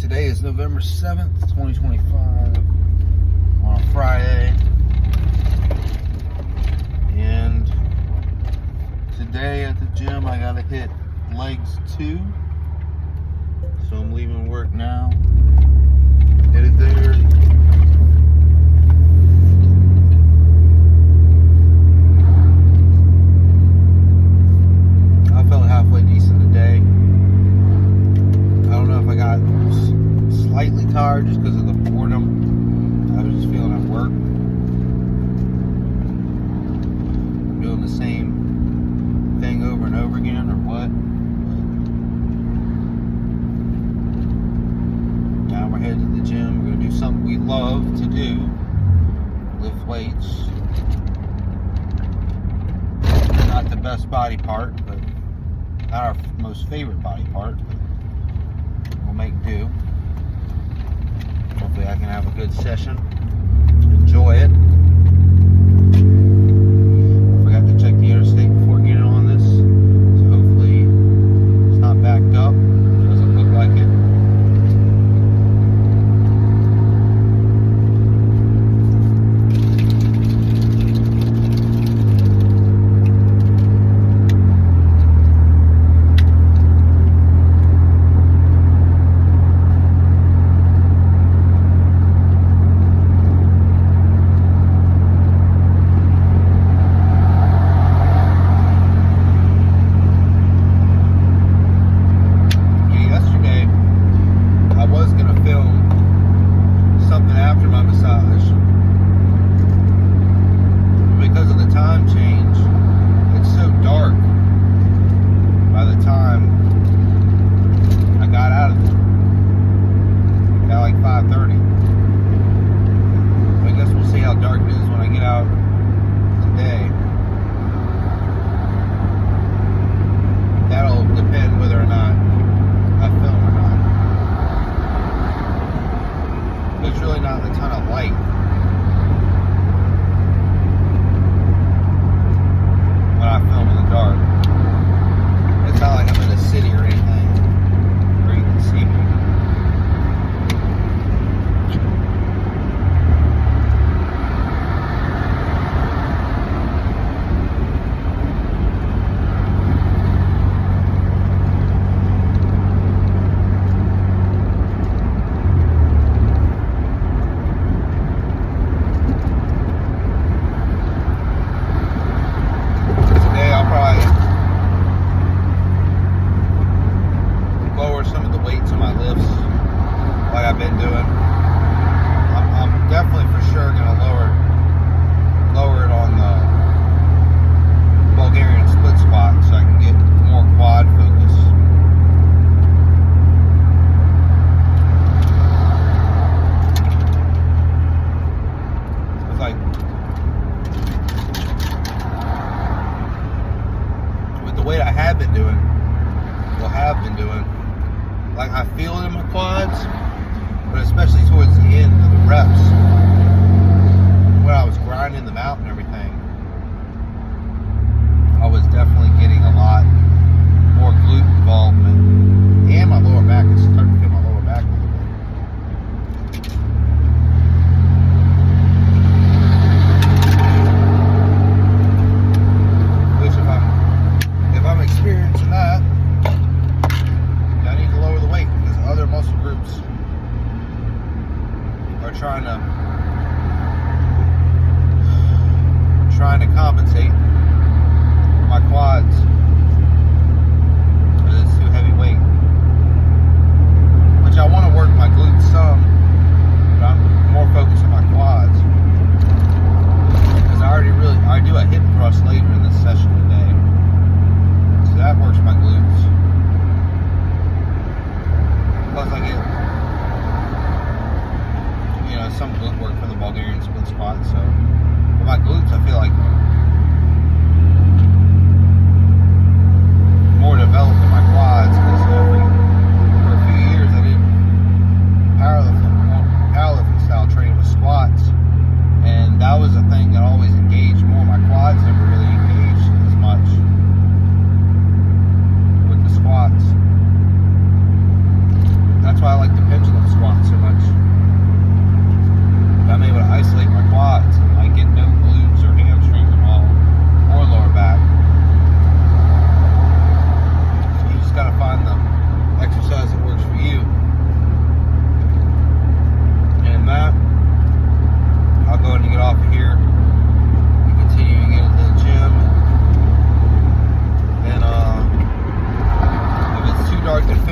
Today is November 7th, 2025, on a Friday. And today at the gym, I gotta hit legs 2. So I'm leaving work now. Headed there. I felt halfway decent today. I don't know if I got slightly tired just because of the boredom I was just feeling at work. Doing the same thing over and over again or what. But now we're headed to the gym. We're going to do something we love to do. Lift weights. Not the best body part, but not our most favorite body part, but we'll make do. Hopefully I can have a good session. Enjoy it. I forgot to check the interstate before getting on this, so hopefully it's not backed up. It doesn't look like it.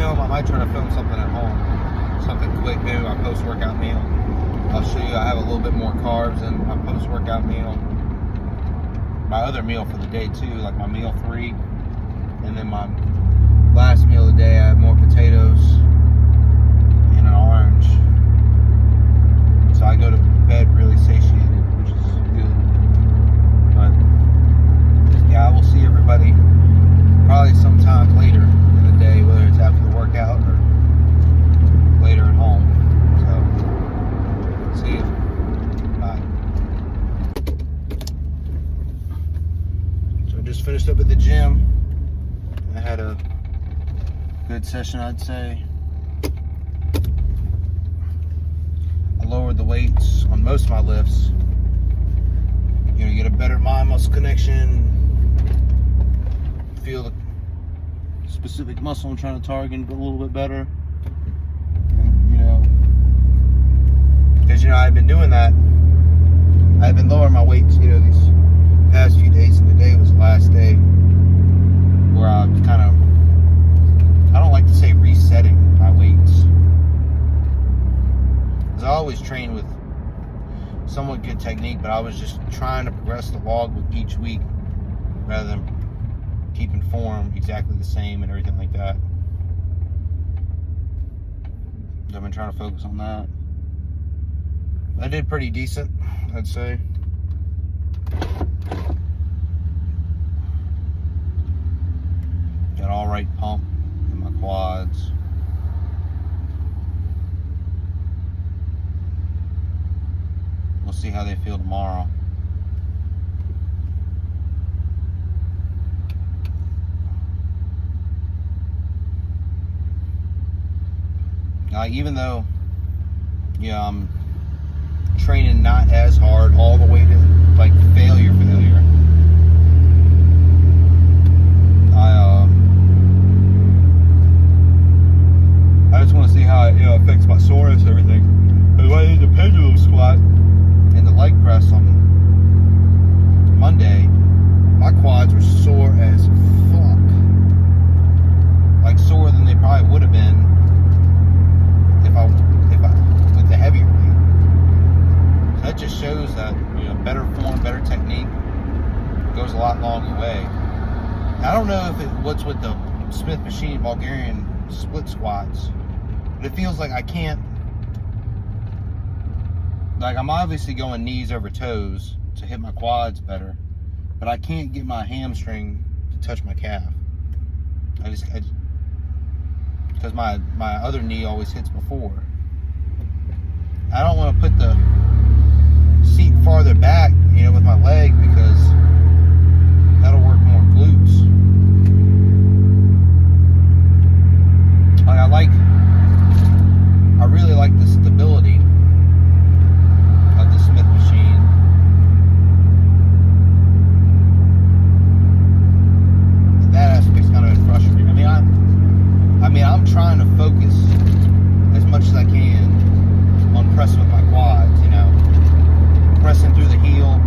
film. I might try to film something at home. Something quick, maybe my post-workout meal. I'll show you I have a little bit more carbs in my post-workout meal. My other meal for the day too, like my meal 3. And then my last meal of the day, I have more potatoes and an orange. So I go to bed really satiated, which is good. But yeah, I will see everybody probably sometime later in the day, whether it's after the workout or later at home. So, see you. Bye. So I just finished up at the gym. I had a good session, I'd say. I lowered the weights on most of my lifts. You know, you get a better mind-muscle connection. Feel the specific muscle I'm trying to target a little bit better. And, you know, because, you know, I've been doing that. I've been lowering my weights, you know, these past few days, and today was the last day where I kind of, I don't like to say resetting my weights. Because I always train with somewhat good technique, but I was just trying to progress the log with each week rather than keeping form exactly the same and everything like that. I've been trying to focus on that. I did pretty decent, I'd say. Got all right pump in my quads. We'll see how they feel tomorrow. Like, even though, yeah, I'm training not as hard all the way to like failure. I just want to see how it, you know, affects my soreness and everything. Because when I did the pendulum squat and the leg press on Monday, my quads were sore as fuck. Like sore than they probably would have been if I with the heavier weight. So that just shows that, you know, better form, better technique goes a lot longer way. I don't know if what's with the Smith Machine Bulgarian split squats, but it feels like I can't. Like, I'm obviously going knees over toes to hit my quads better, but I can't get my hamstring to touch my calf. I just because my other knee always hits before. I don't want to put the seat farther back, you know, with my leg, because that'll work more glutes. Like, I really like the stability of the Smith Machine. That aspect's kind of frustrating. I'm trying to focus as much as I can on pressing with my quads, you know, pressing through the heel,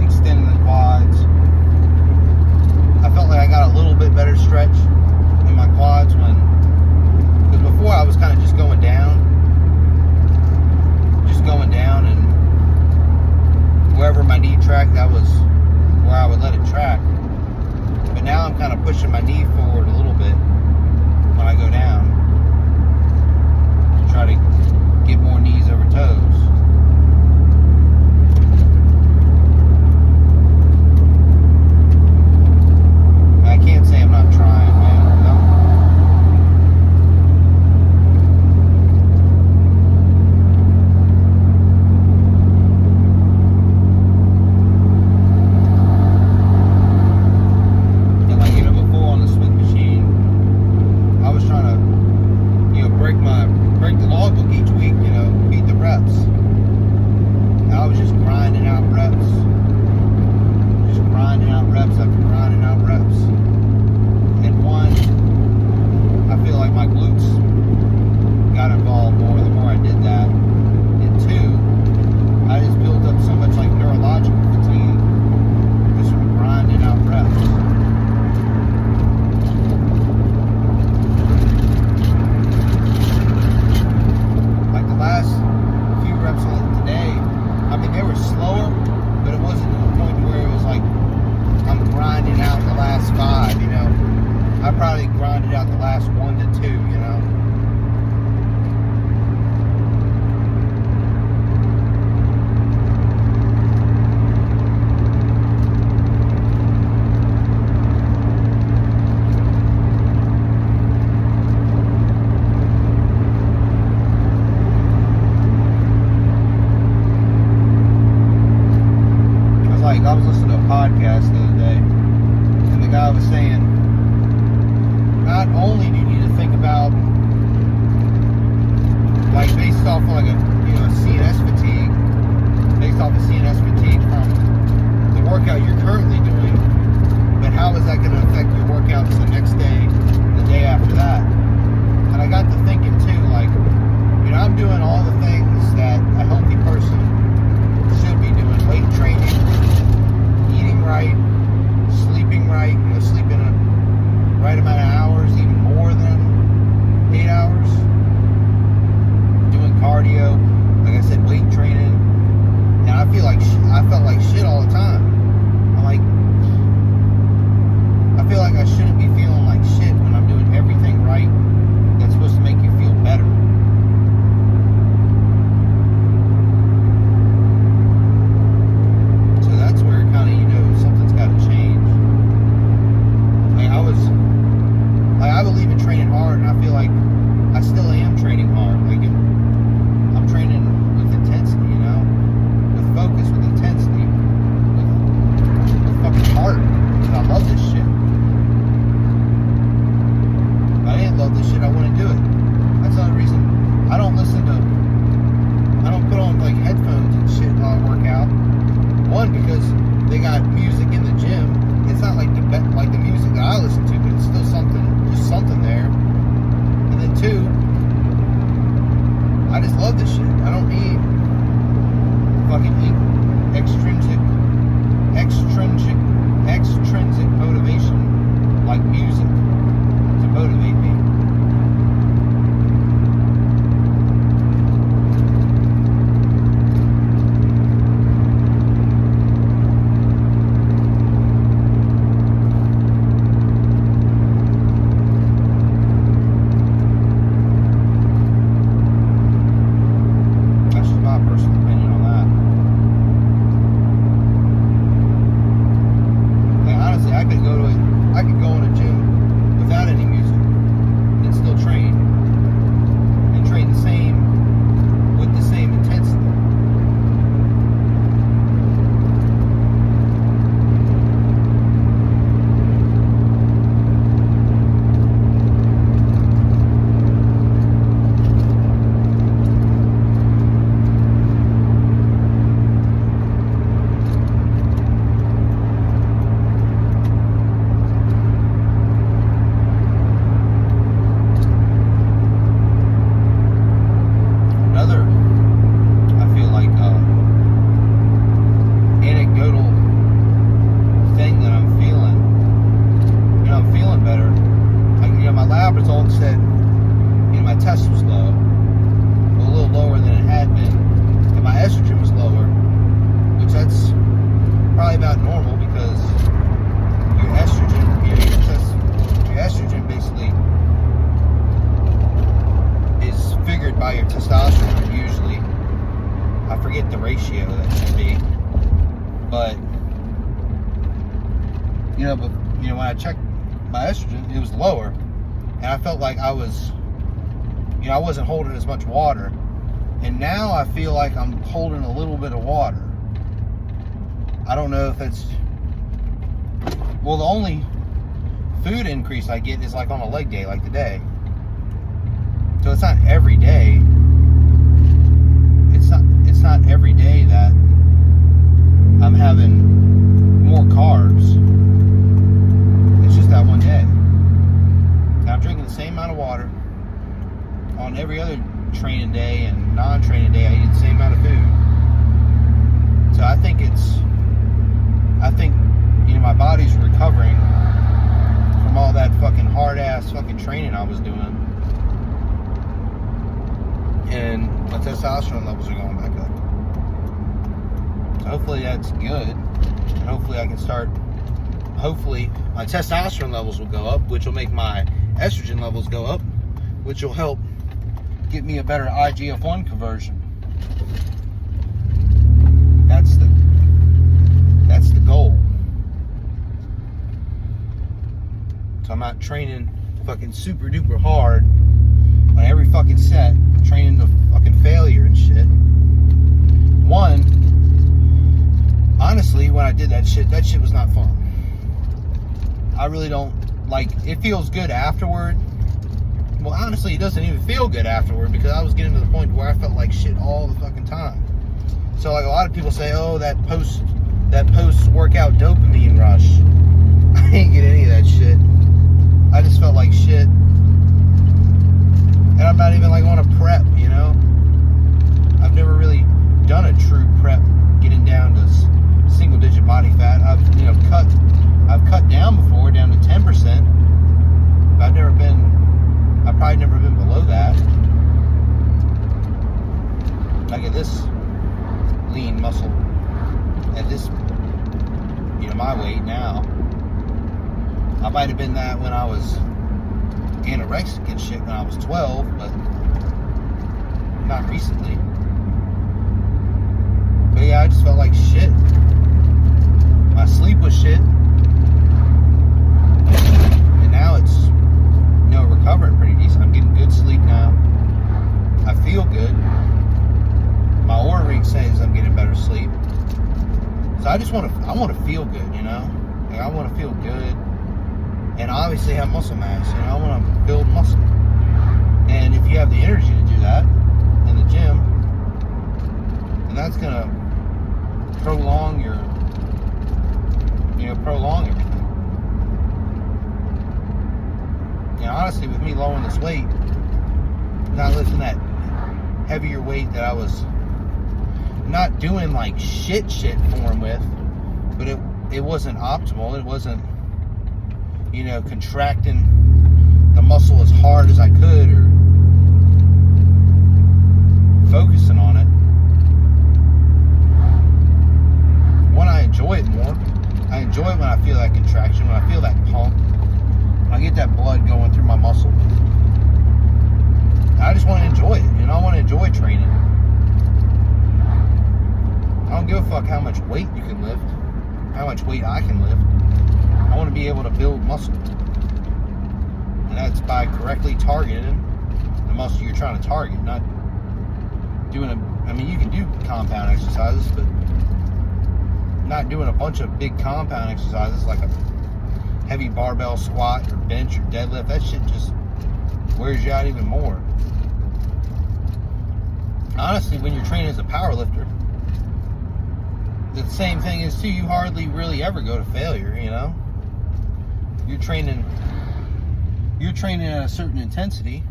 extending the quads. I felt like I got a little bit better stretch in my quads because before I was kind of just going down and wherever my knee tracked, that was where I would let it track. But now I'm kind of pushing my knee forward a little bit when I go down to try to get more knees over toes. I can't say I'm not trying, man. Break the logbook each week, you know, beat the reps. podcast the other day, and the guy was saying, not only do you need to think about, like, based off like a CNS fatigue, based off of CNS fatigue from the workout you're currently doing, but how is that going to affect your workouts the next day, the day after that? And I got to thinking too, like, I'm doing all the things that a healthy person should be doing: weight training, eating right, sleeping right, sleeping a right amount of hours, even more than 8 hours, doing cardio, like I said, weight training, and I felt like shit all the time. I feel like I shouldn't be feeling like shit when I'm doing everything right that's supposed to make you feel better. So that's where kind of, something's got to change. I believe in training hard, and I feel like I still am training hard. Like, I'm training with intensity, with focus, with intensity, with fucking heart, because I love this shit. If I didn't love this shit, I wouldn't do it. That's the only reason I don't put on like headphones and shit while I work out. One, because they got music in the gym. It's not like the music that I listen to, but it's still just something there. And then two, I just love this shit. I don't need fucking extrinsic motivation like music to motivate me. I could go in a gym without any music and still train, and train with the same intensity. Results said, my test was low, a little lower than it had been, and my estrogen was lower, which that's probably about normal, because your estrogen basically is figured by your testosterone usually. I forget the ratio that should be, but when I checked my estrogen, it was lower. And I felt like I was, I wasn't holding as much water. And now I feel like I'm holding a little bit of water. I don't know if it's, the only food increase I get is like on a leg day, like today. So it's not every day. It's not every day that I'm having more carbs. It's just that one day. I'm drinking the same amount of water on every other training day, and non-training day I eat the same amount of food. So I think my body's recovering from all that fucking hard ass fucking training I was doing, and my testosterone levels are going back up. So hopefully that's good, and hopefully my testosterone levels will go up, which will make my estrogen levels go up, which will help get me a better IGF-1 conversion. That's the goal. So I'm not training fucking super duper hard on every fucking set, training to fucking failure and shit. One, honestly, when I did that shit was not fun. I really don't, like, it feels good afterward. Well, honestly, it doesn't even feel good afterward, because I was getting to the point where I felt like shit all the fucking time. So, like, a lot of people say, oh, that post-workout dopamine rush. I didn't get any of that shit. I just felt like shit. And I'm not even, like, on a prep, you know? I've never really done a true prep, getting down to single-digit body fat. I've cut down before, down to 10%. But I've probably never been below that. Like at this lean muscle, at this, my weight now, I might have been that when I was anorexic and shit when I was 12, but not recently. But yeah, I just felt like shit. My sleep was shit. And now it's, recovering pretty decent. I'm getting good sleep now. I feel good. My Oura ring says I'm getting better sleep. So I want to feel good, Like I want to feel good. And obviously have muscle mass, I want to build muscle. And if you have the energy to do that in the gym, then that's going to prolong everything. Honestly, with me lowering this weight, not lifting that heavier weight that I was not doing like shit form with, but it wasn't optimal. It wasn't, contracting the muscle as hard as I could or focusing on it. When I enjoy it more, I enjoy it when I feel that contraction, when I feel that pump. I get that blood going through my muscle. I just want to enjoy it, I want to enjoy training. I don't give a fuck how much weight you can lift, how much weight I can lift. I want to be able to build muscle. And that's by correctly targeting the muscle you're trying to target, not doing you can do compound exercises, but not doing a bunch of big compound exercises like a heavy barbell squat or bench or deadlift. That shit just wears you out even more. Honestly, when you're training as a power lifter, the same thing is too, you hardly really ever go to failure, You're training at a certain intensity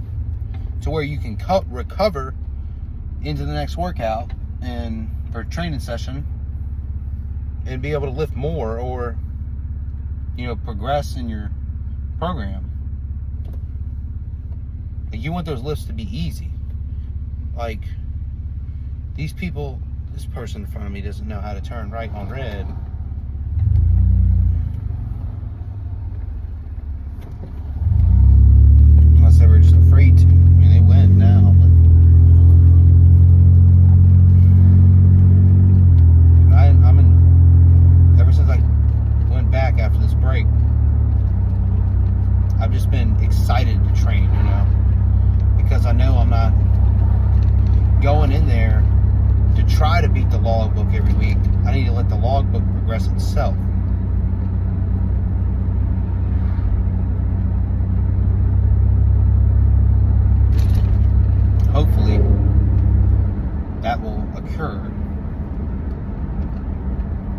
to where you can recover into the next workout or training session and be able to lift more or progress in your program. Like, you want those lifts to be easy. Like, this person in front of me doesn't know how to turn right on red. Unless they were just afraid to. They went now, but ever since I went back after this break, I've just been excited to train, because I know I'm not going in there to try to beat the logbook every week. I need to let the logbook progress itself. Hopefully, that will occur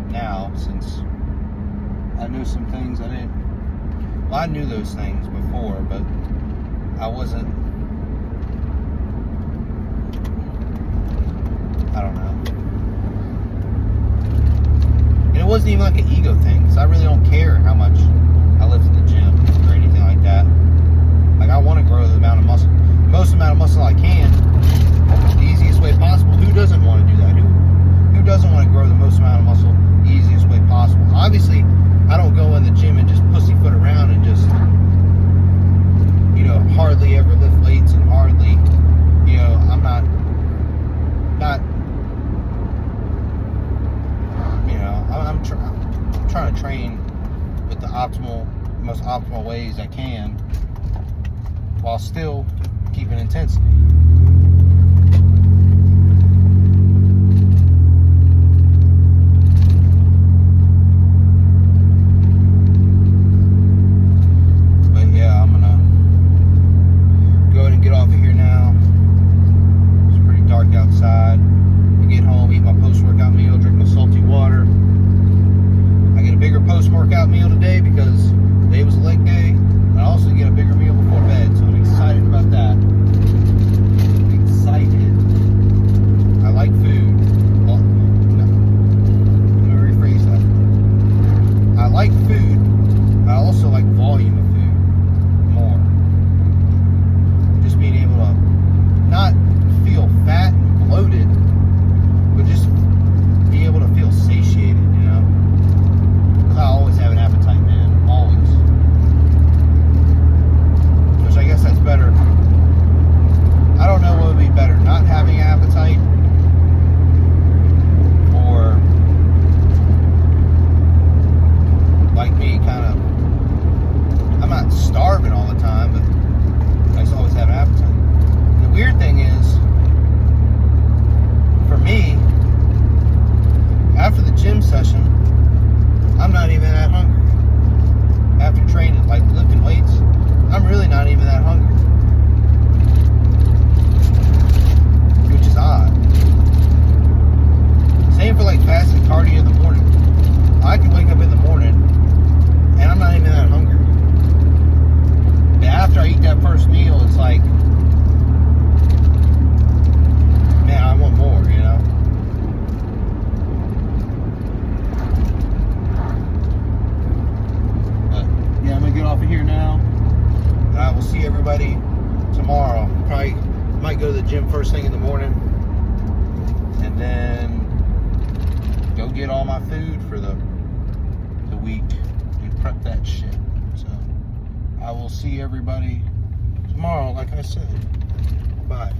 now, since I knew some things I knew those things before, but I don't know. And it wasn't even like an ego thing, because I really don't care how much I lift in the gym or anything like that. Like, I want to grow the most amount of muscle I can, the easiest way possible. Who doesn't want to do that? Who doesn't want to grow the most amount of muscle the easiest way possible? Obviously, I don't go in the gym and just pussyfoot around and just, hardly ever lift weights and hardly, I'm not, I'm trying to train with the most optimal ways I can, while still keeping intensity. like, man, I want more, you know? But, yeah, I'm going to get off of here now. And I will see everybody tomorrow. Probably might go to the gym first thing in the morning. And then go get all my food for the week and prep that shit. So I will see everybody tomorrow, like I said. Bye.